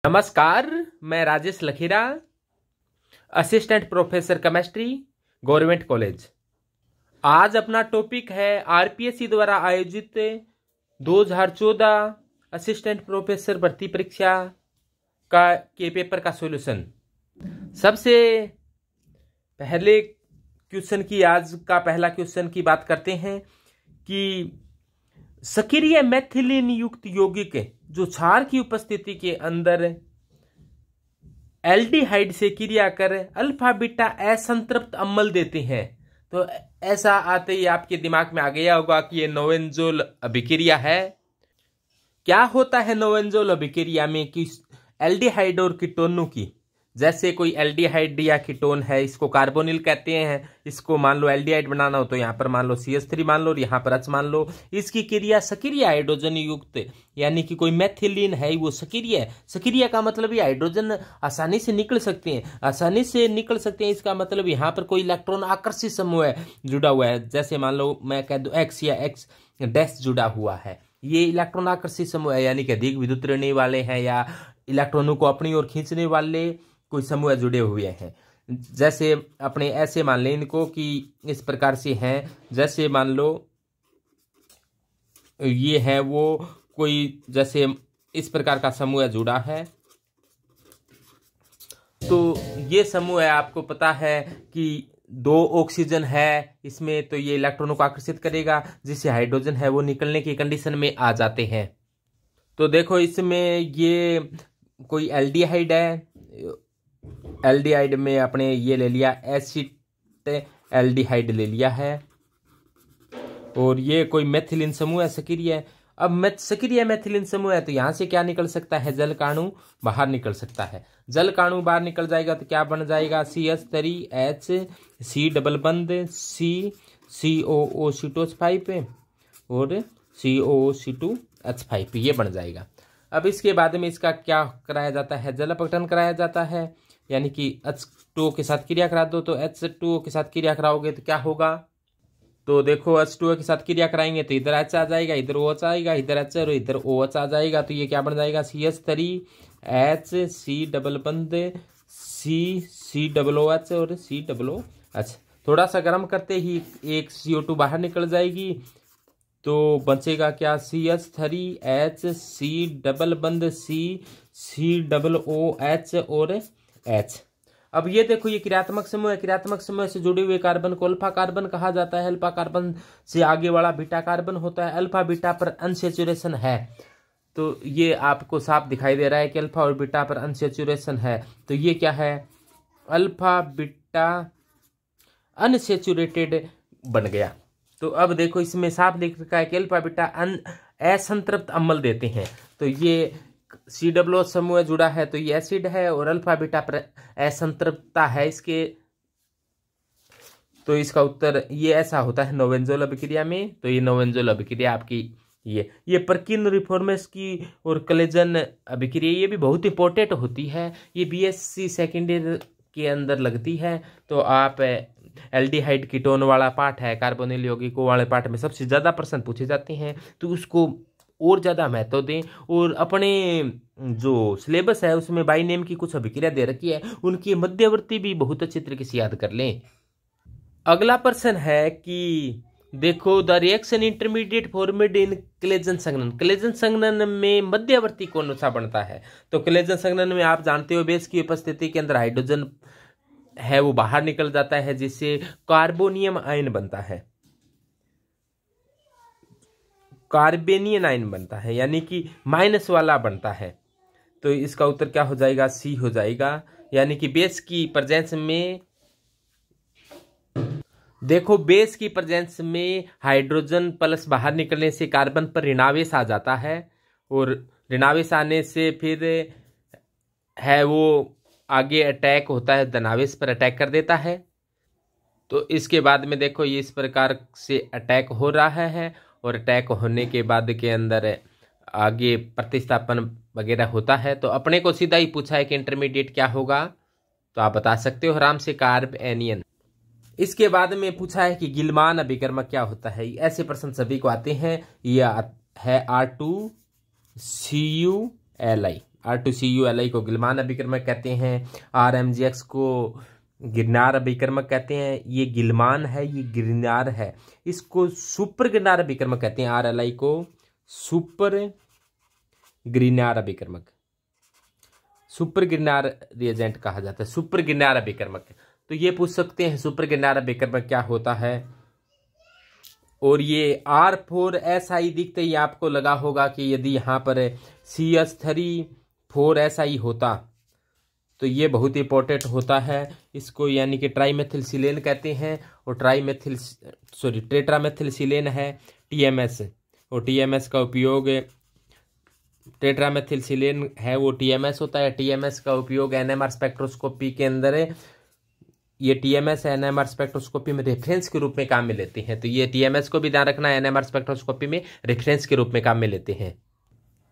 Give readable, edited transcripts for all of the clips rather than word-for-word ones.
नमस्कार, मैं Rajesh Lakhera, assistant professor chemistry, government college. आज अपना टॉपिक है आरपीएससी द्वारा आयोजित 2014 असिस्टेंट प्रोफेसर भर्ती परीक्षा के पेपर का सॉल्यूशन। सबसे पहले क्वेश्चन की, आज का पहला क्वेश्चन की बात करते हैं कि सक्रिय मेथिलीन युक्त यौगिक जो क्षार की उपस्थिति के अंदर एल्डिहाइड से क्रिया कर अल्फा बीटा असंतृप्त अम्ल देते हैं। तो ऐसा आते ही आपके दिमाग में आ गया होगा कि ये नोवेंजोल अभिक्रिया है। क्या होता है नोवेंजोल अभिक्रिया में कि एल्डिहाइड और कीटोनों की, जैसे कोई एल्डिहाइड या कीटोन है, इसको कार्बोनिल कहते हैं। इसको मान लो एल्डिहाइड बनाना हो तो यहाँ पर मान लो CH3 मान लो और यहाँ पर H मान लो। इसकी क्रिया सक्रिय हाइड्रोजन युक्त, यानी कि कोई मेथिलीन है वो सक्रिय है। सक्रिय का मतलब ये हाइड्रोजन आसानी से निकल सकते हैं, आसानी से निकल सकते हैं। इसका मतलब यहाँ पर कोई इलेक्ट्रॉन आकर्षित समूह है जुड़ा हुआ है। जैसे मान लो मैं कह दूं X या X डैश जुड़ा हुआ है, ये इलेक्ट्रॉन आकर्षित समूह है, यानी कि अधिक विद्युत ऋणी वाले हैं या इलेक्ट्रॉनों को अपनी ओर खींचने वाले कोई समूह जुड़े हुए हैं। जैसे अपने ऐसे मान लें इनको कि इस प्रकार से हैं, जैसे मान लो ये है वो कोई, जैसे इस प्रकार का समूह जुड़ा है। तो ये समूह है, आपको पता है कि 2 ऑक्सीजन है इसमें, तो ये इलेक्ट्रॉनों को आकर्षित करेगा, जिससे हाइड्रोजन है वो निकलने की कंडीशन में आ जाते हैं। तो देखो इसमें ये कोई एल्डिहाइड है, एल्डिहाइड में अपने ये ले लिया एसिड एल्डिहाइड ले लिया है, और ये कोई मेथिलीन समूह है सक्रिय है। अब सक्रिय मेथिलीन समूह है तो यहाँ से क्या निकल सकता है, जल काणु बाहर निकल सकता है। जल काणु बाहर निकल जाएगा तो क्या बन जाएगा, CH3H C डबल बंद C COOC2H5 और COOC2H5 ये बन जाएगा। अब इसके बाद में इसका क्या कराया जाता है, जल अपघटन कराया जाता है, यानी कि H2O के साथ क्रिया करा दो। तो H2O के साथ क्रिया कराओगे तो क्या होगा, तो देखो H2O के साथ क्रिया कराएंगे तो इधर H आ जाएगा, इधर OH आएगा, इधर H और इधर OH आ जाएगा। तो ये क्या बन जाएगा, CH3H C डबल बंद C डबल OH और C डबल OH। थोड़ा सा गर्म करते ही एक CO2 बाहर निकल जाएगी, तो बचेगा क्या, CH3H C डबल बंद C डबल OH और H। अब ये देखो ये क्रियात्मक समूह है, क्रियात्मक समूह से जुड़े हुए कार्बन को अल्फा कार्बन कहा जाता है। अल्फा कार्बन से आगे वाला बीटा कार्बन होता है। अल्फा बीटा पर अनसैचुरेशन है, तो ये आपको साफ दिखाई दे रहा है कि अल्फा और बीटा पर अनसैचुरेशन है। तो ये क्या है, अल्फा बीटा अनसैचुरेटेड बन गया। तो अब देखो इसमें साफ लिख रखा है कि अल्फा बीटा असंतृप्त अम्ल देते हैं। तो ये COO समूह जुड़ा है तो ये एसिड है, और अल्फा बीटा पर असंतृप्तता है इसके। तो इसका उत्तर ये ऐसा होता है नोवेंजोल अभिक्रिया में। तो ये नोवेंजोल अभिक्रिया आपकी ये परकिन रिफॉर्मेस की और कलेजन अभिक्रिया, ये भी बहुत इंपॉर्टेंट होती है। ये BSc सेकेंड ईयर के अंदर लगती है। तो आप एल्डिहाइड कीटोन वाला पार्ट है, कार्बोनिल यौगिकों वाले पार्ट में सबसे ज़्यादा प्रश्न पूछे जाते हैं, तो उसको और ज़्यादा महत्व दें। और अपने जो सिलेबस है उसमें बाई नेम की कुछ अभिक्रिया दे रखी है, उनकी मध्यवर्ती भी बहुत अच्छी तरीके से याद कर लें। अगला प्रश्न है कि देखो the reaction intermediate formed in Claisen संघनन। क्लेजन संघनन में मध्यवर्ती कौन सा बनता है, तो क्लेजन संघनन में आप जानते हो बेस की उपस्थिति के अंदर हाइड्रोजन है वो बाहर निकल जाता है, जिससे कार्बोनियम आयन बनता है, कार्बेनियन आयन बनता है, यानी कि माइनस वाला बनता है। तो इसका उत्तर क्या हो जाएगा, C हो जाएगा। यानी कि बेस की प्रेजेंस में, देखो बेस की प्रेजेंस में हाइड्रोजन प्लस बाहर निकलने से कार्बन पर ऋणावेश आ जाता है, और ऋणावेश आने से फिर है वो आगे अटैक होता है, धनावेश पर अटैक कर देता है। तो इसके बाद में देखो ये इस प्रकार से अटैक हो रहा है, और अटैक होने के बाद के अंदर आगे प्रतिस्थापन वगैरह होता है। तो अपने को सीधा ही पूछा है कि इंटरमीडिएट क्या होगा, तो आप बता सकते हो आराम से, कार्बेनियन। इसके बाद में पूछा है कि गिलमान अभिकर्मक क्या होता है। ऐसे प्रश्न सभी को आते हैं। यह है R2CuLi। R2CuLi को गिलमान अभिकर्मक कहते हैं, RMgX को गिरनार अभिकर्मक कहते हैं। ये गिलमान है, ये गिरनार है, इसको सुपर गिरनार अभिकर्मक कहते हैं। RLi को सुपर गिरनार अभिकर्मक, सुपर गिरनार रिएजेंट कहा जाता है, सुपर गिरनार अभिकर्मक। तो ये पूछ सकते हैं सुपर गिरनार अभिकर्मक क्या होता है। और ये R4Si दिखते ही आपको लगा होगा कि यदि यहाँ पर CH3 4Si होता तो ये बहुत इंपॉर्टेंट होता है। इसको यानी कि ट्राईमेथिलसिलेन कहते हैं, और टेट्रामेथिलसिलेन है TMS। और TMS का उपयोग, टेट्रामेथिलसिलेन है वो TMS होता है। TMS का उपयोग NMR स्पेक्ट्रोस्कोपी के अंदर ये TMS NMR स्पेक्ट्रोस्कोपी में रेफरेंस के रूप में काम में लेते हैं। तो ये TMS को भी ध्यान रखना, NMR स्पेक्ट्रोस्कोपी में रेफरेंस के रूप में काम में लेते हैं।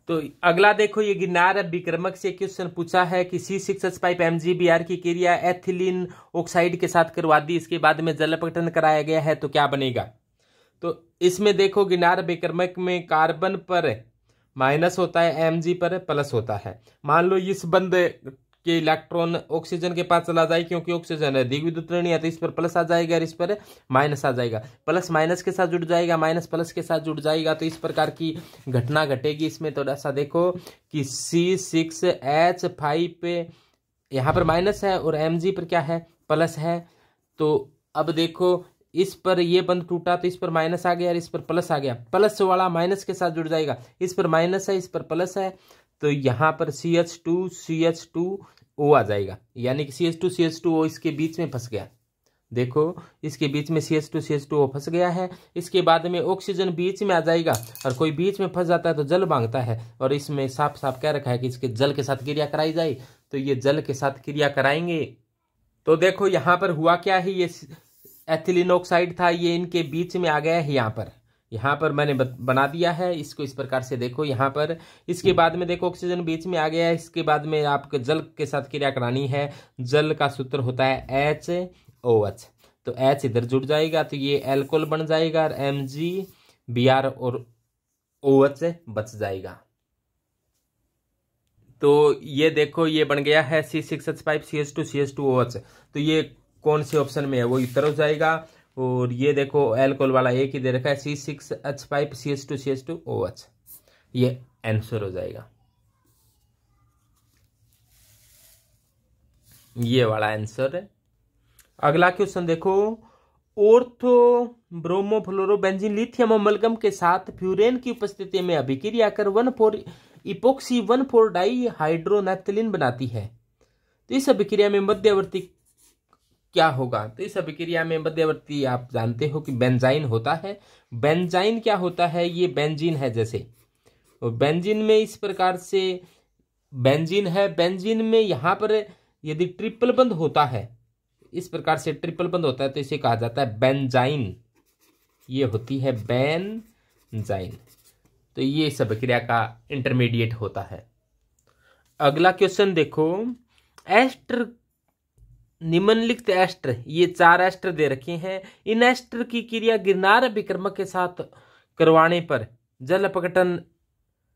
तो अगला देखो, ये गिरनार अभिकर्मक से क्वेश्चन पूछा है कि C6H5 MgBr की क्रिया एथिलीन ऑक्साइड के साथ करवा दी, इसके बाद में जल अपघटन कराया गया है तो क्या बनेगा। तो इसमें देखो गिरनार अभिकर्मक में कार्बन पर माइनस होता है, Mg पर प्लस होता है। मान लो इस बंद के इलेक्ट्रॉन ऑक्सीजन के पास चला जाए, क्योंकि ऑक्सीजन है द्विविद्युतरणीय है, तो इस पर प्लस आ जाएगा और इस पर माइनस आ जाएगा। प्लस माइनस के साथ जुड़ जाएगा, माइनस प्लस के साथ जुड़ जाएगा, तो इस प्रकार की घटना घटेगी इसमें। तो ऐसा देखो कि C6H5 पे यहाँ पर माइनस है और Mg पर क्या है, प्लस है। तो अब देखो इस पर ये बंद टूटा तो इस पर माइनस आ गया और इस पर प्लस आ गया, प्लस वाला माइनस के साथ जुड़ जाएगा, इस पर माइनस है इस पर प्लस है, तो यहाँ पर CH2CH2O आ जाएगा, यानी कि CH2CH2O इसके बीच में फंस गया। देखो इसके बीच में CH2CH2O फंस गया है। इसके बाद में ऑक्सीजन बीच में आ जाएगा, और कोई बीच में फंस जाता है तो जल मांगता है, और इसमें साफ साफ कह रखा है कि इसके जल के साथ क्रिया कराई जाए, तो ये जल के साथ क्रिया कराएंगे। तो देखो यहाँ पर हुआ क्या है, ये एथिलीन ऑक्साइड था, ये इनके बीच में आ गया है। यहाँ पर मैंने बना दिया है इसको इस प्रकार से। देखो यहाँ पर इसके बाद में देखो ऑक्सीजन बीच में आ गया है, इसके बाद में आपको जल के साथ क्रिया करानी है। जल का सूत्र होता है HOH, तो H इधर जुड़ जाएगा तो ये एल्कोहल बन जाएगा, और MgBr और OH बच जाएगा। तो ये देखो ये बन गया है C6H5 CH2CH2OH। तो ये कौन से ऑप्शन में है वो इधर हो जाएगा। और ये देखो एल्कोहल वाला एक ही दे रखा है C6H5 CH2CH2OH, ये आंसर हो जाएगा, ये वाला आंसर है। अगला क्वेश्चन देखो, ऑर्थो ब्रोमोफ्लोरोबेंजीन लिथियम अमलगम के साथ फ्यूरेन की उपस्थिति में अभिक्रिया कर 1,4-इपोक्सी 1,4-डाइहाइड्रोनैप्थलीन बनाती है। तो इस अभिक्रिया में मध्यवर्ती क्या होगा। तो इस अभिक्रिया में मध्यवर्ती आप जानते हो कि बेंजाइन होता है। बेंजाइन क्या होता है, ये बेंजीन है जैसे, और बेंजीन में इस प्रकार से बेंजीन है। बेंजीन में यहाँ पर यदि ट्रिपल बंद होता है, इस प्रकार से ट्रिपल बंद होता है, तो इसे कहा जाता है बेंजाइन, ये होती है बेंजाइन। तो ये इस अभिक्रिया का इंटरमीडिएट होता है। अगला क्वेश्चन देखो, एस्टर निम्नलिखित एस्टर, ये 4 एस्टर दे रखे हैं, इन एस्टर की क्रिया गिरनार अभिकर्मक के साथ करवाने पर जल अपघटन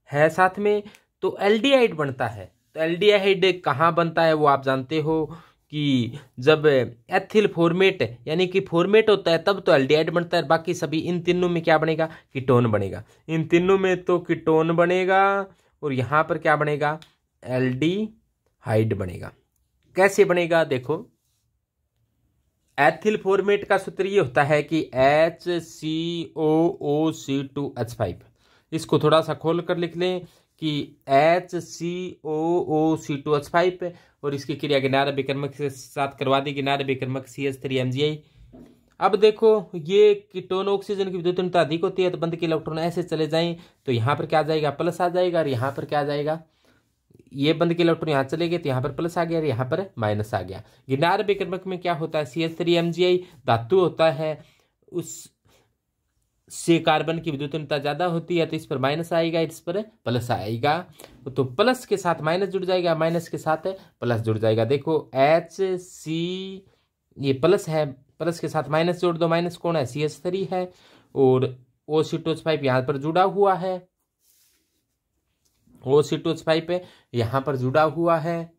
है साथ में, तो एल्डिहाइड बनता है। तो एल्डिहाइड कहाँ बनता है वो आप जानते हो कि जब एथिल फॉर्मेट यानी कि फॉर्मेट होता है तब तो एल्डिहाइड बनता है। बाकी सभी इन तीनों में क्या बनेगा, कीटोन बनेगा। इन तीनों में तो कीटोन बनेगा, और यहाँ पर क्या बनेगा, एल्डिहाइड बनेगा। कैसे बनेगा देखो, एथिल फॉर्मेट का सूत्र ये होता है कि HCOOC2H5। इसको थोड़ा सा खोल कर लिख लें कि HCOOC2H5, और इसकी क्रिया गिरनार अभिकर्मक के साथ करवा दी, गिरनार अभिकर्मक CH3MgI। अब देखो ये कीटोन ऑक्सीजन की विद्युतता अधिक होती है, तो बंद के इलेक्ट्रॉन ऐसे चले जाएं, तो यहाँ पर क्या आ जाएगा, प्लस आ जाएगा, और यहाँ पर क्या आ जाएगा, ये बंद के इलेक्ट्रॉन यहाँ चले गए तो यहाँ पर प्लस आ गया और यहाँ पर माइनस आ गया। गिरनार अभिकर्मक में क्या होता है, CH3MgI धातु होता है, उस से कार्बन की विद्युतता ज्यादा होती है, तो इस पर माइनस आएगा, इस पर प्लस आएगा, तो प्लस के साथ माइनस जुड़ जाएगा, माइनस के साथ प्लस जुड़ जाएगा। देखो HC ये प्लस है, प्लस के साथ माइनस जोड़ दो, माइनस कौन है, CH3 है, और OC2H5 यहाँ पर जुड़ा हुआ है। OC2H5 पे यहाँ पर जुड़ा हुआ है।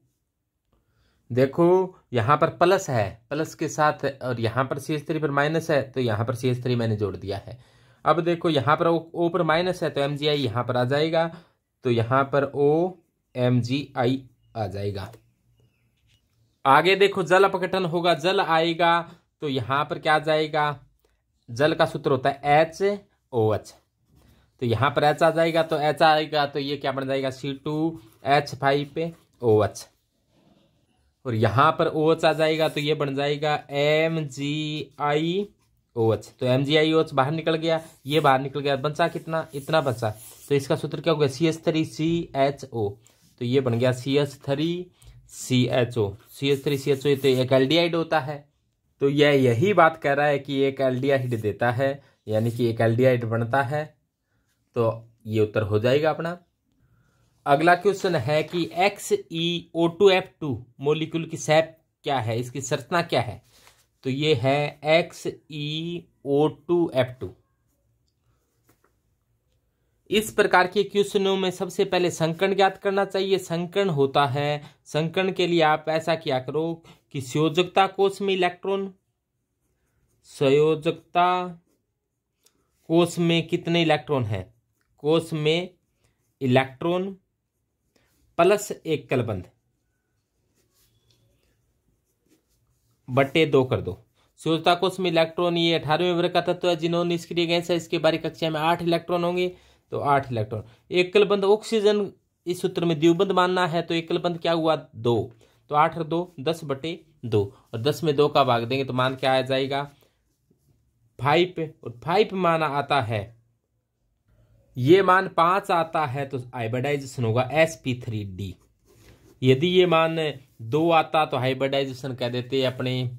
देखो यहाँ पर प्लस है, प्लस के साथ, और यहाँ पर CH3 पर माइनस है, तो यहाँ पर CH3 मैंने जोड़ दिया है। अब देखो यहाँ पर O पर माइनस है तो MgI यहाँ पर आ जाएगा, तो यहाँ पर OMgI आ जाएगा। आगे देखो जल अपघटन होगा, जल आएगा तो यहाँ पर क्या आ जाएगा, जल का सूत्र होता है HOH, तो यहाँ पर H आ जाएगा, तो H आएगा तो ये क्या बन जाएगा C2H5OH, और यहाँ पर OH आ जाएगा तो ये बन जाएगा MgIOH, तो MgIOH बाहर निकल गया, ये बाहर निकल गया, बचा कितना, इतना बचा, तो इसका सूत्र क्या हो गया CH3CHO, तो ये बन गया CH3CHO। CH3CHO तो एक एल्डिहाइड होता है, तो यह यही बात कह रहा है कि एक एल्डिहाइड देता है, यानी कि एक एल्डिहाइड बनता है, तो ये उत्तर हो जाएगा अपना। अगला क्वेश्चन है कि XeO2F2 मॉलिक्यूल की शेप क्या है, इसकी संरचना क्या है, तो ये है XeO2F2। इस प्रकार के क्वेश्चनों में सबसे पहले संकर्ण ज्ञात करना चाहिए। संकर्ण होता है, संकर्ण के लिए आप ऐसा किया करो कि संयोजकता कोष में इलेक्ट्रॉन, संयोजकता कोष में कितने इलेक्ट्रॉन है, कोष में इलेक्ट्रॉन प्लस एक कलबंध बटे 2 कर दो। संयोजकता कोष में इलेक्ट्रॉन, ये 18वें वर्ग का तत्व है, जिन्होंने निष्क्रिय गैस है, इसके बारी कक्षा में 8 इलेक्ट्रॉन होंगे, तो 8 इलेक्ट्रॉन। एक कलबंध ऑक्सीजन इस सूत्र में द्विबंध मानना है, तो एक कलबंध क्या हुआ 2, तो 8 और 2 10 बटे 2, और 10 में 2 का भाग देंगे तो मान क्या आ जाएगा 5, और 5 माना आता है, ये मान 5 आता है तो हाइब्रिडाइजेशन होगा sp3d। यदि ये मान 2 आता तो हाइब्रिडाइजेशन कह देते अपने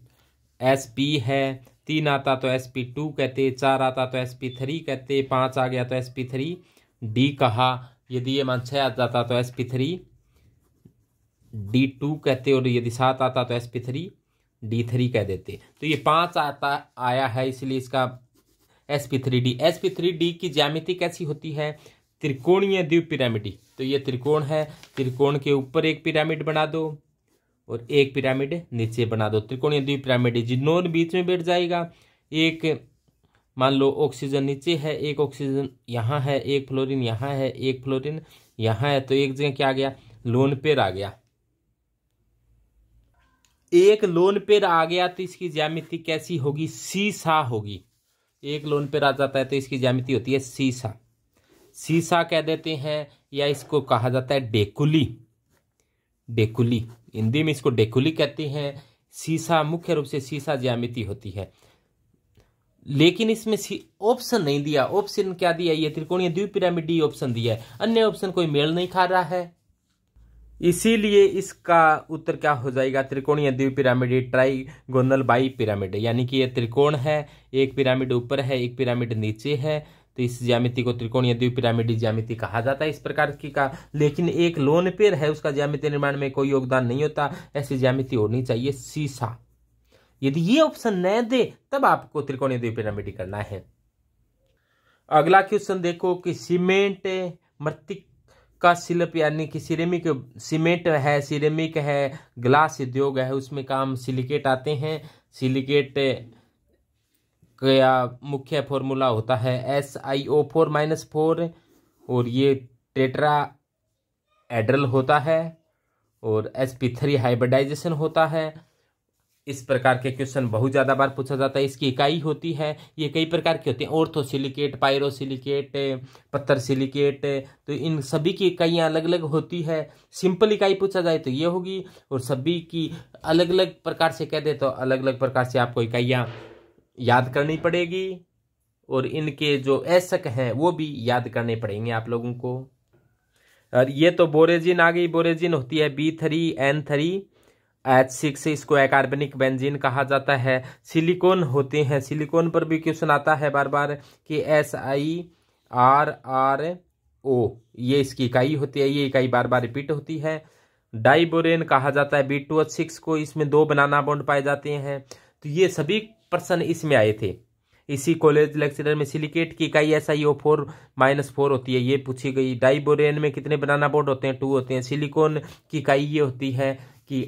sp है, 3 आता तो sp2 कहते, 4 आता तो sp3 कहते, 5 आ गया तो sp3d कहा। यदि ये मान 6 आ जाता तो sp3d2 कहते, और यदि 7 आता तो sp3d3 कह देते। तो ये 5 आता आया है, इसलिए इसका sp3d। sp3d की ज्यामिति कैसी होती है, त्रिकोणीय द्विपिरामिडी। तो ये त्रिकोण है, त्रिकोण के ऊपर एक पिरामिड बना दो और एक पिरामिड नीचे बना दो, त्रिकोणीय द्विपिरामिडी। जिनोन बीच में बैठ जाएगा, एक मान लो ऑक्सीजन नीचे है, एक ऑक्सीजन यहाँ है, एक फ्लोरीन यहाँ है, एक फ्लोरीन यहाँ है, तो एक जगह क्या आ गया लोन पेयर आ गया, एक लोन पेयर आ गया, तो इसकी ज्यामिति कैसी होगी सीसा होगी। एक लोन पेयर आ जाता है तो इसकी ज्यामिति होती है सीसा, सीसा कह देते हैं, या इसको कहा जाता है डेकुली, डेकुली हिंदी में इसको डेकुली कहते हैं। सीसा मुख्य रूप से सीसा ज्यामिति होती है, लेकिन इसमें ऑप्शन नहीं दिया। ऑप्शन क्या दिया, ये त्रिकोणीय द्विपिरामिडी ऑप्शन दिया है, अन्य ऑप्शन कोई मेल नहीं खा रहा है, इसीलिए इसका उत्तर क्या हो जाएगा त्रिकोणीय द्विपिरामिडी ट्राइगोनल बाई पिरामिड। यानी कि ये त्रिकोण है, एक पिरामिड ऊपर है, एक पिरामिड नीचे है, तो इस ज्यामिति को त्रिकोणीय द्विपिरामिडी ज्यामिति कहा जाता है इस प्रकार की का। लेकिन एक लोन पेयर है, उसका ज्यामिति निर्माण में कोई योगदान नहीं होता, ऐसी ज्यामिति होनी चाहिए सीसा। यदि ये ऑप्शन न दे तब आपको त्रिकोणीय द्विपिरामिडी करना है। अगला क्वेश्चन देखो कि सीमेंट मृतिक का शिल्प, यानी कि सिरेमिक सीमेंट है, सिरेमिक है, ग्लास उद्योग है, उसमें काम सिलिकेट आते हैं। सिलिकेट का मुख्य फॉर्मूला होता है SiO4-4, और ये टेट्रा एड्रल होता है, और sp3 हाइब्रिडाइजेशन होता है। इस प्रकार के क्वेश्चन बहुत ज़्यादा बार पूछा जाता है। इसकी इकाई होती है, ये कई प्रकार की होती हैं, ऑर्थोसिलिकेट, पायरोसिलिकेट, पत्थर सिलिकेट, तो इन सभी की इकाइयाँ अलग अलग होती है। सिंपल इकाई पूछा जाए तो ये होगी, और सभी की अलग अलग प्रकार से कह दे तो अलग अलग प्रकार से आपको इकाइयाँ याद करनी पड़ेगी, और इनके जो ऐसक हैं वो भी याद करने पड़ेंगे आप लोगों को। और ये तो बोरेजिन आ गई, बोरेजिन होती है B3N3H6, इसको अकार्बनिक बेंजीन कहा जाता है। सिलिकॉन होते हैं, सिलिकॉन पर भी क्वेश्चन आता है बार बार कि SiRRO, ये इसकी इकाई होती है, ये इकाई बार बार रिपीट होती है। डाइबोरेन कहा जाता है B2H6 को, इसमें 2 बनाना बॉन्ड पाए जाते हैं। तो ये सभी प्रश्न इसमें आए थे, इसी कॉलेज लेक्चरर में सिलिकेट की इकाई SiO4-4 होती है, ये पूछी गई। डाइबोरेन में कितने बनाना बोर्ड होते हैं? 2 होते हैं। सिलिकॉन की इकाई ये होती है कि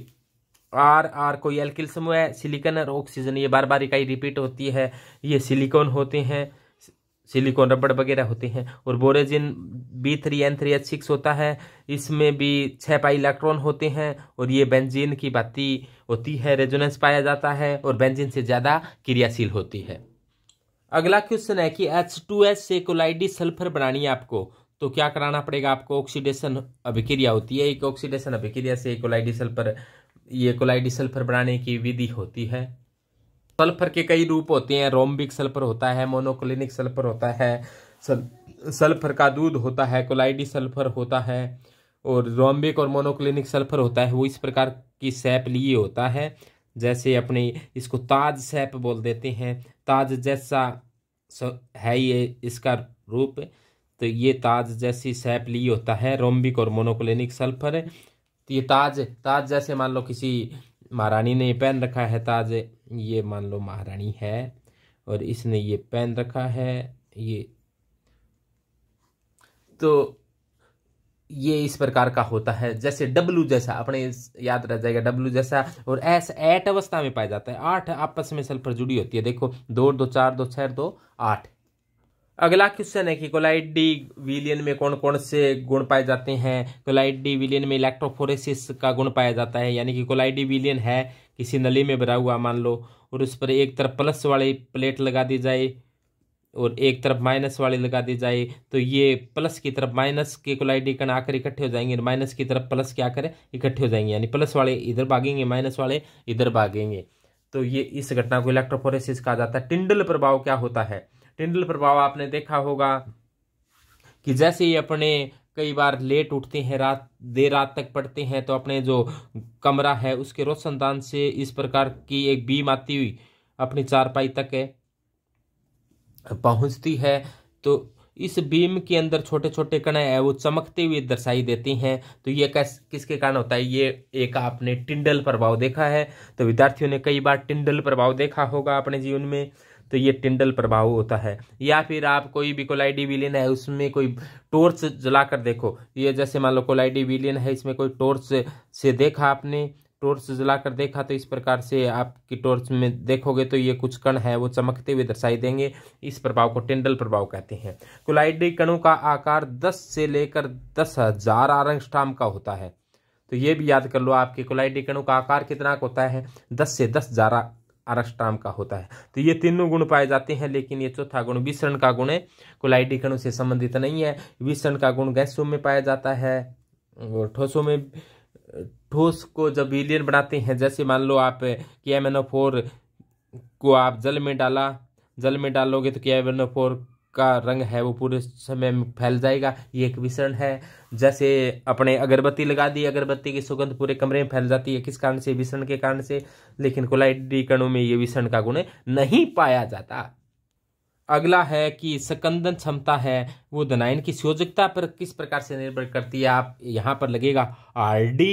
R कोई एल्किल समूह है, सिलिकॉन और ऑक्सीजन, ये बार बार इकाई रिपीट होती है, ये सिलिकॉन होते हैं, सिलिकॉन रबड़ वगैरह होते हैं। और बोरेजिन B3N3H6 होता है, इसमें भी 6 पाई इलेक्ट्रॉन होते हैं और ये बेंजीन की भांति होती है, रेजोनेंस पाया जाता है और बेंजीन से ज्यादा क्रियाशील होती है। अगला क्वेश्चन है कि H2S से कोलाइडी सल्फर बनानी है आपको, तो क्या कराना पड़ेगा आपको? ऑक्सीडेशन अभिक्रिया होती है, एक ऑक्सीडेशन अभिक्रिया से कोलाइडी सल्फर बनाने की विधि होती है। सल्फर के कई रूप होते हैं, रोम्बिक सल्फर होता है, मोनोक्लिनिक सल्फर होता है, सल्फर का दूध होता है, कोलाइडी सल्फर होता है, और रोम्बिक और मोनोक्लिनिक सल्फर होता है वो इस प्रकार की शैप लिए होता है, जैसे अपने इसको ताज शैप बोल देते हैं, ताज जैसा है ये इसका रूप, तो ये ताज जैसी शैप लिए होता है रोम्बिक और मोनोक्लिनिक सल्फर। तो ये ताज जैसे मान लो किसी महारानी ने पहन रखा है ताज, ये मान लो महारानी है और इसने ये पहन रखा है, ये तो ये इस प्रकार का होता है, जैसे डब्लू जैसा, अपने याद रह जाएगा डब्लू जैसा। और एस 8 अवस्था में पाया जाता है, 8 आपस में सल्फर जुड़ी होती है, देखो 2 2 4 2 6 2 8। अगला क्वेश्चन है कि कोलाइडी विलयन में कौन कौन से गुण पाए जाते हैं? कोलाइडी विलयन में इलेक्ट्रोफोरेसिस का गुण पाया जाता है, यानी कि कोलाइडी विलयन है किसी नली में भरा हुआ मान लो, और उस पर एक तरफ प्लस वाली प्लेट लगा दी जाए और एक तरफ माइनस वाली लगा दी जाए, तो ये प्लस की तरफ माइनस के कोलाइडी कण आकर इकट्ठे हो जाएंगे, माइनस की तरफ प्लस के आकर इकट्ठे हो जाएंगे, यानी प्लस वाले इधर भागेंगे, माइनस वाले इधर भागेंगे, तो ये इस घटना को इलेक्ट्रोफोरेसिस कहा जाता है। टिंडल प्रभाव क्या होता है? टिंडल प्रभाव आपने देखा होगा कि जैसे ही अपने कई बार लेट उठते हैं, देर रात तक पढ़ते हैं, तो अपने जो कमरा है उसके रोशनदान से इस प्रकार की एक बीम आती हुई अपनी चारपाई तक पहुंचती है, तो इस बीम के अंदर छोटे छोटे कण है वो चमकते हुए दर्शाई देती हैं, तो ये किसके कारण होता है? ये एक आपने टिंडल प्रभाव देखा है, तो विद्यार्थियों ने कई बार टिंडल प्रभाव देखा होगा अपने जीवन में, तो ये टिंडल प्रभाव होता है। या फिर आप कोई भी कोलाइडी विलयन है उसमें कोई टॉर्च जलाकर देखो, ये जैसे मान लो कोलाइडी विलयन है, इसमें कोई टॉर्च से देखा आपने, टॉर्च जलाकर देखा, तो इस प्रकार से आपकी टॉर्च में देखोगे तो ये कुछ कण है वो चमकते हुए दर्शाई देंगे, इस प्रभाव को टिंडल प्रभाव कहते हैं। कोलाइडी कणों का आकार 10 से लेकर 10,000 एंगस्ट्रॉम का होता है, तो ये भी याद कर लो, आपके कोलाइडी कणों का आकार कितना होता है? 10 से 10,000 एंगस्ट्रॉम का होता है। तो ये तीनों गुण पाए जाते हैं, लेकिन ये चौथा गुण विसरण का गुण कोलाइडी कणों से संबंधित नहीं है। विसरण का गुण गैसों में पाया जाता है और ठोसों में। ठोस को जब विलयन बनाते हैं, जैसे मान लो आप KMnO4 को आप जल में डालोगे तो KMnO4 का रंग है वो पूरे समय में फैल जाएगा, ये एक विसरण है। जैसे अपने अगरबत्ती लगा दी, अगरबत्ती की सुगंध पूरे कमरे में फैल जाती है, किस कारण से? विसरण के कारण से। लेकिन कोलाइडी कणों में ये विसरण का गुण नहीं पाया जाता। अगला है कि स्कंदन क्षमता है वो धनायन की संयोजकता पर किस प्रकार से निर्भर करती है? आप यहाँ पर लगेगा RD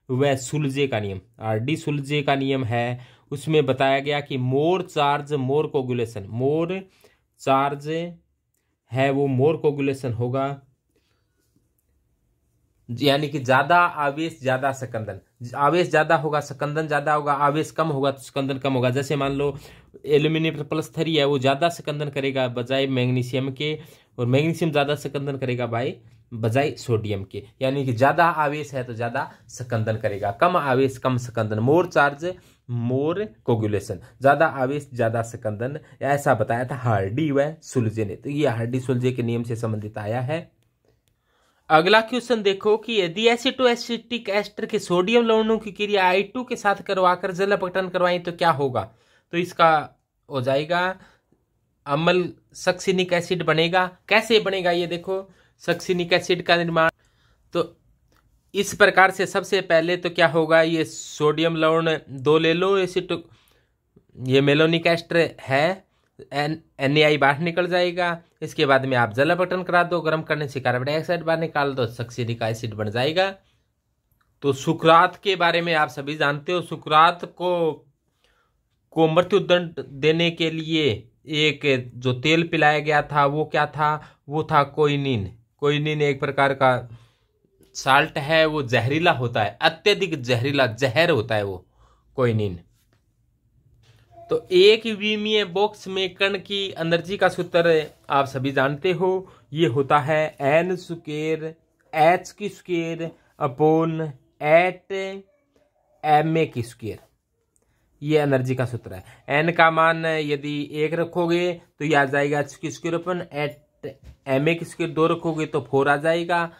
व सुलजे का नियम। RD सुलजे का नियम है, उसमें बताया गया कि मोर चार्ज मोर कोगुलेशन, मोर चार्ज है वो मोर कोगुलेशन होगा, यानी कि ज्यादा आवेश ज्यादा स्कंदन, आवेश ज्यादा होगा स्कंदन ज्यादा होगा, आवेश कम होगा तो स्कंदन कम होगा। जैसे मान लो एल्यूमिनियम पर +3 है वो ज्यादा स्कंदन करेगा बजाय मैग्नीशियम के, और मैग्नीशियम ज्यादा स्कंदन करेगा बजाय सोडियम के, यानी कि ज्यादा आवेश है तो ज्यादा स्कंदन करेगा, कम आवेश कम स्कंदन, मोर चार्ज मोर कोगुलेशन, ज्यादा आवेश ज्यादा स्कंदन, ऐसा बताया था हार्डी व सुलजे ने। तो ये हार्डी सुलजे के नियम से संबंधित आया है। अगला क्वेश्चन देखो कि यदि एसिटोएसिटिक एस्टर के सोडियम लवणों की क्रिया I2 के साथ करवाकर जल अपघटन करवाएं तो क्या होगा? तो इसका हो जाएगा अम्ल सक्सिनिक एसिड बनेगा। कैसे बनेगा ये देखो, सक्सिनिक एसिड का निर्माण तो इस प्रकार से, सबसे पहले तो क्या होगा, ये सोडियम लवण 2 ले लो, एसिटो ये मेलोनिक एस्टर है, NaI बाहर निकल जाएगा। इसके बाद में आप जल अपघटन करा दो, गर्म करने से कार्बन डाइऑक्साइड बाहर निकाल दो, सक्सिनिक एसिड बन जाएगा। तो सुकरात के बारे में आप सभी जानते हो, सुकरात को मृत्यु दंड देने के लिए एक जो तेल पिलाया गया था वो क्या था, वो था क्विनीन। क्विनीन एक प्रकार का साल्ट है, वो जहरीला होता है, अत्यधिक जहरीला जहर होता है वो क्विनीन। तो एक विमीय बॉक्स में कण की एनर्जी का सूत्र आप सभी जानते हो, ये होता है n स्क्वायर h की स्क्वायर अपॉन 8 ma की स्क्वायर। ये एनर्जी का सूत्र है। n का मान यदि 1 रखोगे तो ये आ जाएगा h की स्क्वायर अपॉन 8 ma की स्क्वायर, 2 रखोगे तो 4 आ जाएगा।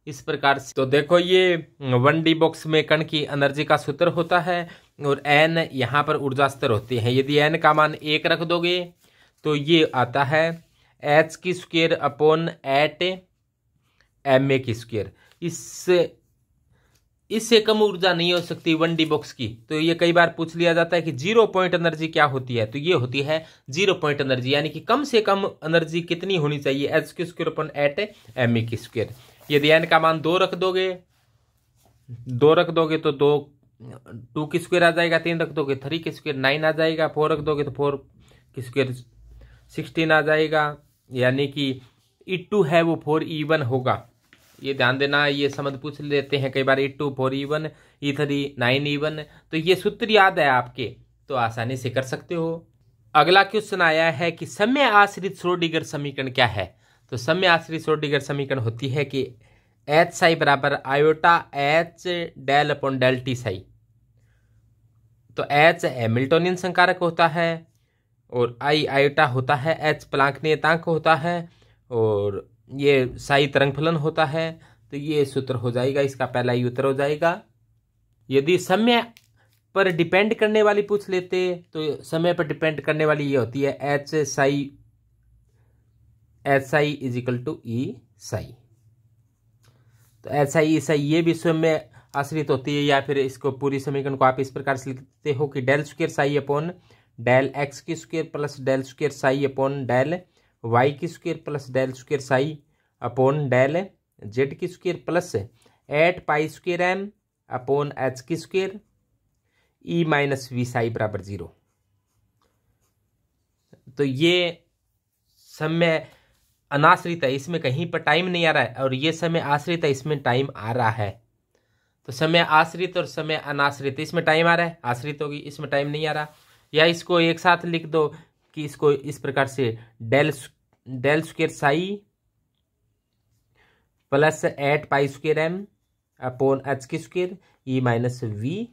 इस प्रकार से तो देखो ये 1D बॉक्स में कण की एनर्जी का सूत्र होता है और n यहाँ पर ऊर्जा स्तर होते हैं। यदि n का मान 1 रख दोगे तो ये आता है h की स्क्वायर अपॉन 8 ma की स्क्वायर। इससे कम ऊर्जा नहीं हो सकती 1D बॉक्स की। तो ये कई बार पूछ लिया जाता है कि 0 पॉइंट एनर्जी क्या होती है, तो ये होती है 0 पॉइंट एनर्जी, यानी कि कम से कम एनर्जी कितनी होनी चाहिए, h की स्क्वायर अपॉन 8 ma की स्क्वायर। यदि n का मान 2 रख दोगे तो 2 की स्क्वायर आ जाएगा, 3 रख दोगे 3 की स्क्वायर 9 आ जाएगा, 4 रख दोगे तो 4 की स्क्वायर 16 आ जाएगा, यानी कि E2 है वो 4E1 होगा। ये ध्यान देना, ये समझ पूछ लेते हैं कई बार, E2 4E1, E3 9E1। तो ये सूत्र याद है आपके तो आसानी से कर सकते हो। अगला क्वेश्चन आया है कि समय आश्रित श्रोडिंगर समीकरण क्या है। तो समय आश्रित श्रोडिंगर समीकरण होती है कि एच साई बराबर iota H del upon del t psi. तो एच हैमिल्टोनियन संकारक होता है और आई आयोटा होता है, एच प्लांक नियतांक होता है और ये साई तरंग फलन होता है। तो ये सूत्र हो जाएगा, इसका पहला ही उत्तर हो जाएगा। यदि समय पर डिपेंड करने वाली पूछ लेते तो समय पर डिपेंड करने वाली ये होती है H psi is equal to E psi. तो एच साई ई साई ये भी स्वयं में आश्रित होती है, या फिर इसको पूरी समीकरण को आप इस प्रकार से लिखते हो कि del square psi upon del X की square plus del square psi upon del Y की square plus del square psi upon del Z की square plus 8 pi square M upon H की square E minus V psi बराबर 0। तो ये समय अनाश्रित है, इसमें कहीं पर टाइम नहीं आ रहा है, और ये समय आश्रित है, इसमें टाइम आ रहा है। तो समय आश्रित और समय अनाश्रित, इसमें टाइम आ रहा है, आश्रित होगी, इसमें टाइम नहीं आ रहा। या इसको एक साथ लिख दो कि इसको इस प्रकार से del square psi plus 8 pi square M upon H की square E minus V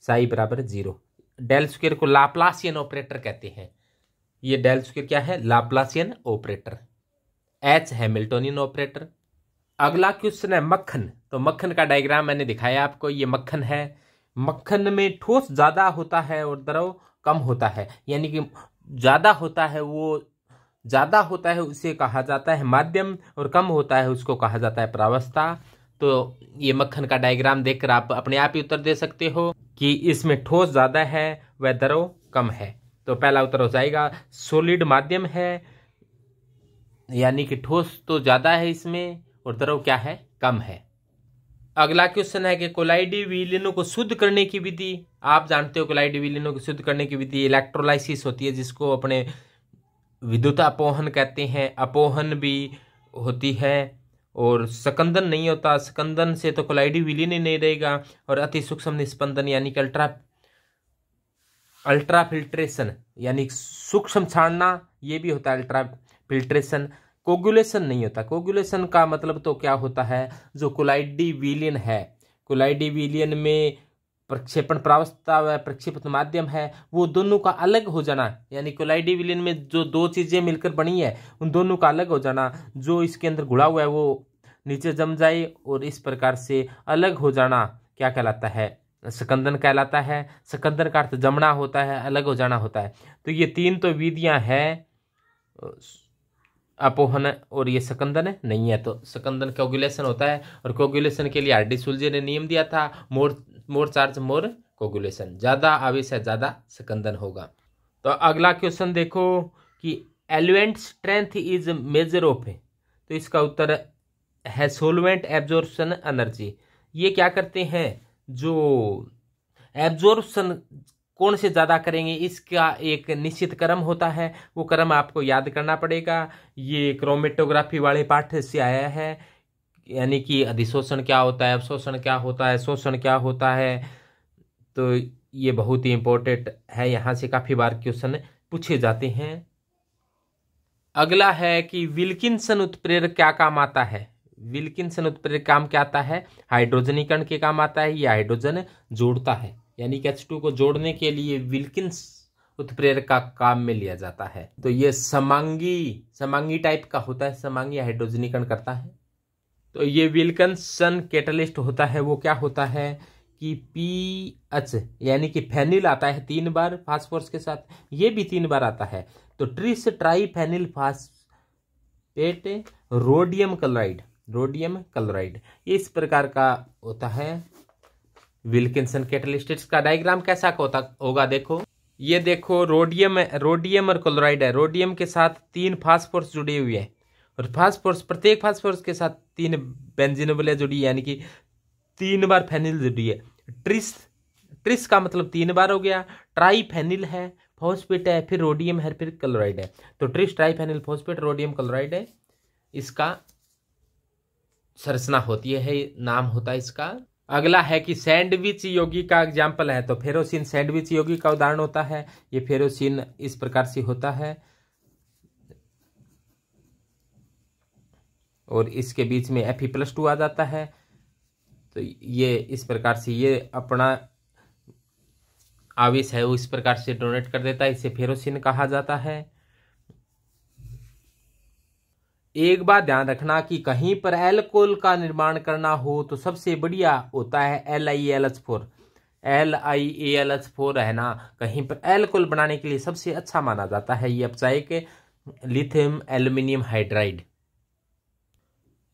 psi बराबर 0। डेल स्क्वायर को लाप्लासियन ऑपरेटर कहते हैं। ये डेल स्क्वायर क्या है, Laplacian operator, H Hamiltonian operator. अगला क्वेश्चन है मक्खन। तो मक्खन का डायग्राम मैंने दिखाया आपको, ये मक्खन है। मक्खन में ठोस ज्यादा होता है और द्रव कम होता है, यानी कि ज्यादा होता है वो ज्यादा होता है उसे कहा जाता है माध्यम, और कम होता है उसको कहा जाता है प्रावस्था। तो ये मक्खन का डायग्राम देखकर आप अपने आप ही उत्तर दे सकते हो कि इसमें ठोस ज्यादा है वह द्रव कम है। तो पहला उत्तर हो जाएगा सॉलिड माध्यम है, यानी कि ठोस तो ज्यादा है इसमें और द्रव क्या है, कम है। अगला क्वेश्चन है कि कोलाइडी विलीनों को शुद्ध करने की विधि। आप जानते हो कोलाइडी विलीनों को शुद्ध करने की विधि इलेक्ट्रोलाइसिस होती है, जिसको अपने विद्युत अपोहन कहते हैं। अपोहन भी होती है और सकंदन नहीं होता, सकंदन से तो कोलाइडी विलीन ही नहीं रहेगा। और अति सूक्ष्म निस्पंदन यानी कि अल्ट्रा फिल्ट्रेशन यानी सूक्ष्म छानना, ये भी होता है अल्ट्रा फिल्ट्रेशन। कोगुलेशन नहीं होता। कोगुलेशन का मतलब तो क्या होता है, जो कोलाइडी विलीन है, कोलाइडी विलीन में प्रक्षेपण प्रावस्था व प्रक्षेपित माध्यम है, वो दोनों का अलग हो जाना, यानी कोलाइडी विलीन में जो दो चीजें मिलकर बनी है उन दोनों का अलग हो जाना, जो इसके अंदर घुला हुआ है वो नीचे जम जाए और इस प्रकार से अलग हो जाना क्या कहलाता है, सकंदन कहलाता है। सकंदन का अर्थ जमना होता है, अलग हो जाना होता है। तो ये तीन तो विधियां हैं, अपोहन और ये सकंदन नहीं है। तो सकंदन कोगुलेशन होता है, और कोगुलेशन के लिए आर.डी. सुलजे ने नियम दिया था, मोर चार्ज मोर कोगुलेशन, ज्यादा आवेश है ज्यादा सकंदन होगा। तो अगला क्वेश्चन देखो कि element strength is measure of, तो इसका उत्तर है सोलवेंट एब्जॉर्प्शन एनर्जी। ये क्या करते हैं, जो एब्जॉर्प्शन कौन से ज़्यादा करेंगे इसका एक निश्चित क्रम होता है, वो क्रम आपको याद करना पड़ेगा। ये क्रोमेटोग्राफी वाले पाठ से आया है, यानी कि अधिशोषण क्या होता है, अवशोषण क्या होता है, शोषण क्या होता है। तो ये बहुत ही इम्पोर्टेंट है, यहाँ से काफ़ी बार क्वेश्चन पूछे जाते हैं। अगला है कि विल्किंसन उत्प्रेरक क्या काम आता है। विल्किंसन उत्प्रेरक काम क्या आता है, हाइड्रोजनीकरण के काम आता है। ये हाइड्रोजन जोड़ता है, यानी कि H2 को जोड़ने के लिए विल्किंस उत्प्रेरक का काम में लिया जाता है। तो ये समांगी टाइप का होता है, समांगी हाइड्रोजनीकरण करता है। तो ये विल्किंसन कैटलिस्ट होता है, वो क्या होता है कि PH यानी कि फेनिल आता है 3 बार फास्फोरस के साथ, ये भी 3 बार आता है। तो ट्रिस ट्राईफेनिल फास्फेट रोडियम क्लोराइड इस प्रकार का होता है विल्किंसन कैटलिस्ट। का डायग्राम कैसा होगा, देखो ये देखो रोडियम और क्लोराइड है। रोडियम के साथ 3 फास्फोरस जुड़े हुए हैं, और प्रत्येक फास्फोरस के साथ 3 बेंजीनोबिलिया जुड़ी है, यानी कि 3 बार फेनिल जुड़ी है। ट्रिस का मतलब 3 बार हो गया। ट्राईफेनिल है, फॉस्फेट है, फिर रोडियम है, फिर क्लोराइड है। तो ट्रिस ट्राईफेनिल फॉस्फेट रोडियम क्लोराइड है, इसका संरचना होती है, नाम होता है इसका। अगला है कि सैंडविच यौगिक का एग्जाम्पल है। तो फेरोसिन सैंडविच यौगिक का उदाहरण होता है। ये फेरोसिन इस प्रकार से होता है, और इसके बीच में Fe+2 आ जाता है। तो ये इस प्रकार से ये अपना आवेश है वो इस प्रकार से डोनेट कर देता है, इसे फेरोसिन कहा जाता है। एक बात ध्यान रखना कि कहीं पर एल्कोहल का निर्माण करना हो तो सबसे बढ़िया होता है LiAlH4 है ना। कहीं पर एल्कोहल बनाने के लिए सबसे अच्छा माना जाता है ये अपचायक लिथियम एल्यूमिनियम हाइड्राइड।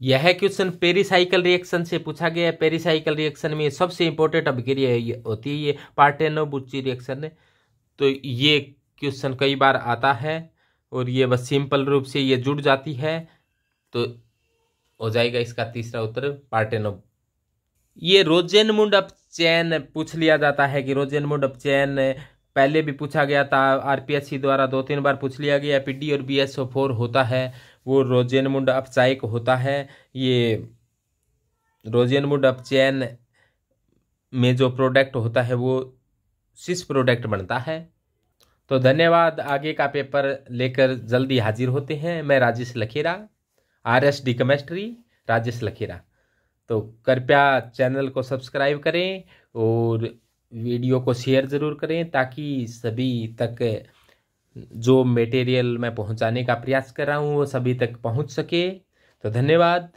यह क्वेश्चन पेरिसाइकिल रिएक्शन से पूछा गया है। पेरिसाइकिल रिएक्शन में सबसे इंपॉर्टेंट अभिक्रिया होती है ये पार्टेनोव-बुच्ची रिएक्शन। तो ये क्वेश्चन कई बार आता है, और ये बस सिंपल रूप से ये जुड़ जाती है, तो हो जाएगा इसका तीसरा उत्तर पार्टेनोव। ये रोजेनमुंड अपचयन पूछ लिया जाता है कि रोजेनमुंड अपचयन पहले भी पूछा गया था, RPSC द्वारा 2-3 बार पूछ लिया गया। PD और BSO4 होता है, वो रोजेनमुंड अपचायक होता है। ये रोजेनमुंड अपचयन में जो प्रोडक्ट होता है वो सिस प्रोडक्ट बनता है। तो धन्यवाद। आगे का पेपर लेकर जल्दी हाजिर होते हैं। मैं राजेश लखेरा, RSD केमिस्ट्री राजेश लखेरा। तो कृपया चैनल को सब्सक्राइब करें और वीडियो को शेयर ज़रूर करें, ताकि सभी तक जो मटेरियल मैं पहुंचाने का प्रयास कर रहा हूं वो सभी तक पहुंच सके। तो धन्यवाद।